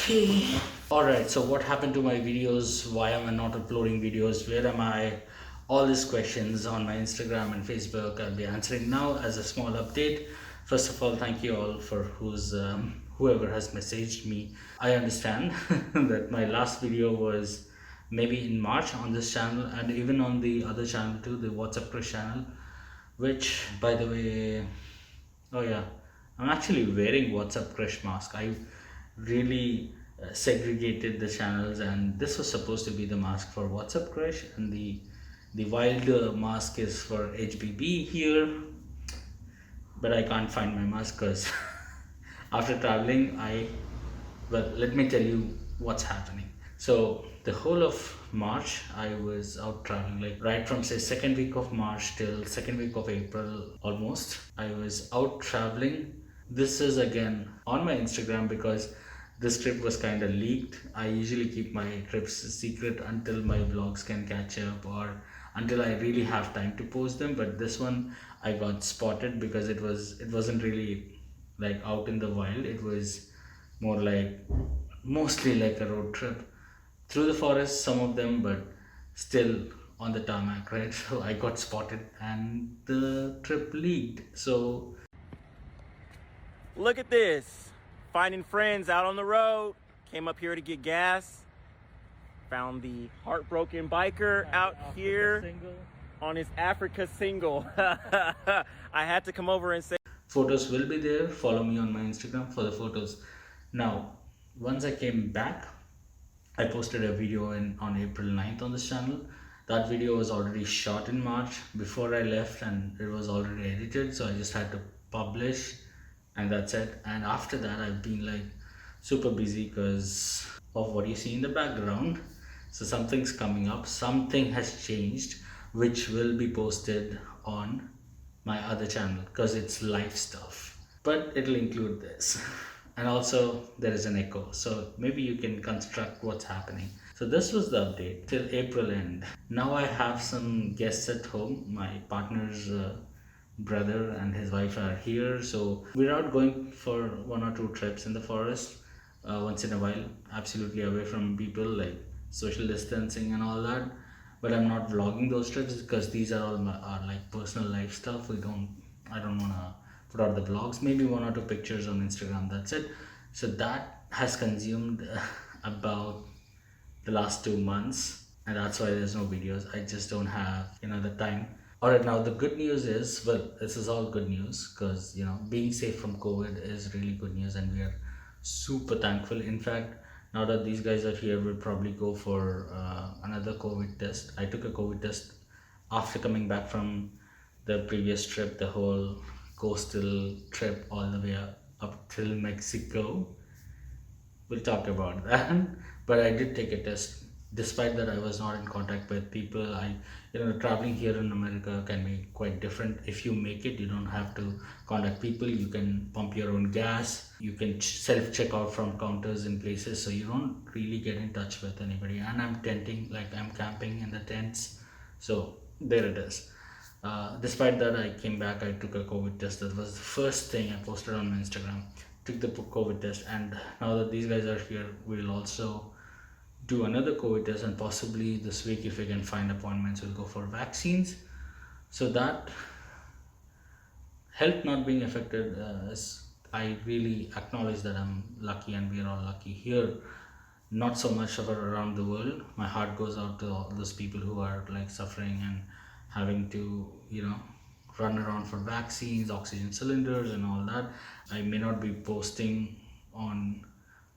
Okay. Alright, so what happened to my videos? Why am I not uploading videos? Where am I? All these questions on my Instagram and Facebook I'll be answering now as a small update. First of all, thank you all for whoever has messaged me. I understand that my last video was maybe in March on this channel and even on the other channel too, the WhatsApp Crush channel, which by the way, oh yeah, I'm actually wearing WhatsApp Crush mask. I really segregated the channels, and this was supposed to be the mask for WhatsApp Crush, and the wild mask is for HBB here. But I can't find my mask because after traveling, let me tell you what's happening. So the whole of March, I was out traveling, like right from say second week of March till second week of April almost. I was out traveling. This is again on my Instagram because this trip was kind of leaked. I usually keep my trips secret until my vlogs can catch up or until I really have time to post them. But this one I got spotted because it wasn't really like out in the wild. It was more like mostly like a road trip through the forest, some of them, but still on the tarmac, right? So I got spotted and the trip leaked. So Look at this. Finding friends out on the road. Came up here to get gas. Found the heartbroken biker out here on his Africa single. I had to come over and say photos will be there. Follow me on my Instagram for the photos. Now, once I came back, I posted a video on April 9th on this channel. That video was already shot in March before I left and it was already edited, so I just had to publish and that's it. And after that I've been like super busy because of what you see in the background. So something's coming up, something has changed, which will be posted on my other channel because it's live stuff, but it'll include this. And also there is an echo, so maybe you can construct what's happening. So this was the update till April end. Now I have some guests at home. My partner's brother and his wife are here, so we're out going for one or two trips in the forest once in a while, absolutely away from people, like social distancing and all that. But I'm not vlogging those trips because these are all are like personal life stuff. I don't want to put out the vlogs, maybe one or two pictures on Instagram, that's it. So that has consumed about the last 2 months, and that's why there's no videos. I just don't have the time. All right, now the good news is, well, this is all good news because being safe from COVID is really good news, and we are super thankful. In fact, now that these guys are here, we'll probably go for another COVID test. I took a COVID test after coming back from the previous trip, the whole coastal trip all the way up till Mexico. We'll talk about that. But I did take a test. Despite that, I was not in contact with people. Traveling here in America can be quite different. If you make it, you don't have to contact people. You can pump your own gas. You can self check out from counters in places, so you don't really get in touch with anybody. And I'm tenting, like I'm camping in the tents. So there it is. Despite that, I came back. I took a COVID test. That was the first thing I posted on my Instagram. Took the COVID test, and now that these guys are here, we'll also do another COVID test, and possibly this week, if we can find appointments, we'll go for vaccines. So that health not being affected, I really acknowledge that I'm lucky, and we are all lucky here. Not so much of around the world. My heart goes out to all those people who are like suffering and having to run around for vaccines, oxygen cylinders and all that. I may not be posting on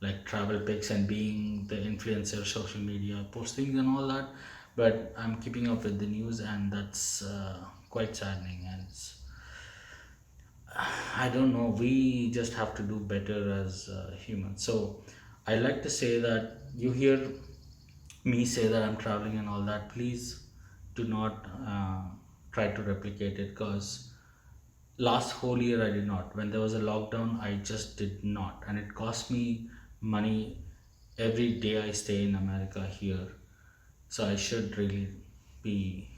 like travel pics and being the influencer social media postings and all that, but I'm keeping up with the news, and that's quite saddening. And I don't know, we just have to do better as humans. So I like to say that you hear me say that I'm traveling and all that, please do not try to replicate it, because last whole year I did not. When there was a lockdown, I just did not, and it cost me money every day I stay in America here. So I should really be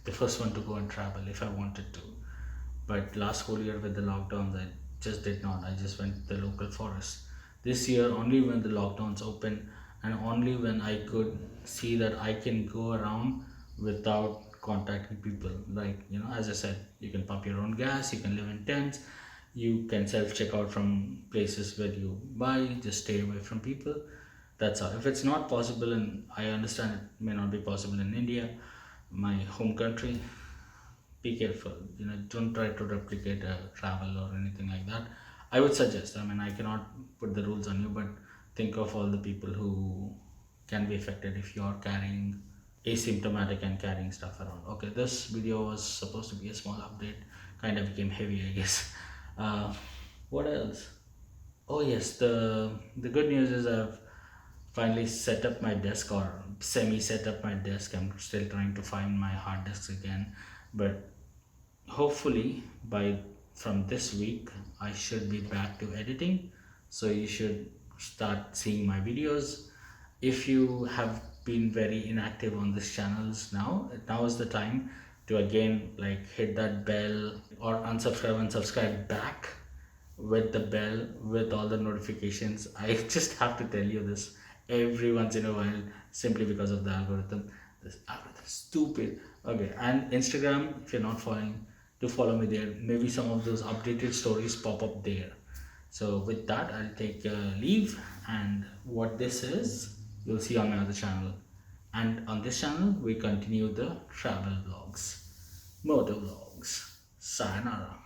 the first one to go and travel if I wanted to. But last whole year with the lockdowns, I just did not. I just went to the local forest. this year only when the lockdowns open, and only when I could see that I can go around without contacting people. Like, as I said, you can pump your own gas, you can live in tents, you can self check out from places where you buy, just stay away from people. That's all. If it's not possible, and I understand it may not be possible in India, my home country, be careful. Don't try to replicate a travel or anything like that. I would suggest, I mean, I cannot put the rules on you, but think of all the people who can be affected if you are carrying asymptomatic and carrying stuff around. Okay, this video was supposed to be a small update, kind of became heavy, I guess. What else? Oh yes, the good news is I've finally set up my desk, or semi set up my desk. I'm still trying to find my hard disks again, but hopefully by from this week I should be back to editing, so you should start seeing my videos. If you have been very inactive on this channels, now is the time to again like hit that bell, or unsubscribe and subscribe back with the bell, with all the notifications. I just have to tell you this every once in a while, simply because of the algorithm. This algorithm is stupid. Okay, and Instagram, if you're not following, to follow me there. Maybe some of those updated stories pop up there. So with that, I'll take leave, and what this is you'll see on my other channel. And on this channel we continue the travel vlogs, motor vlogs. Sayonara.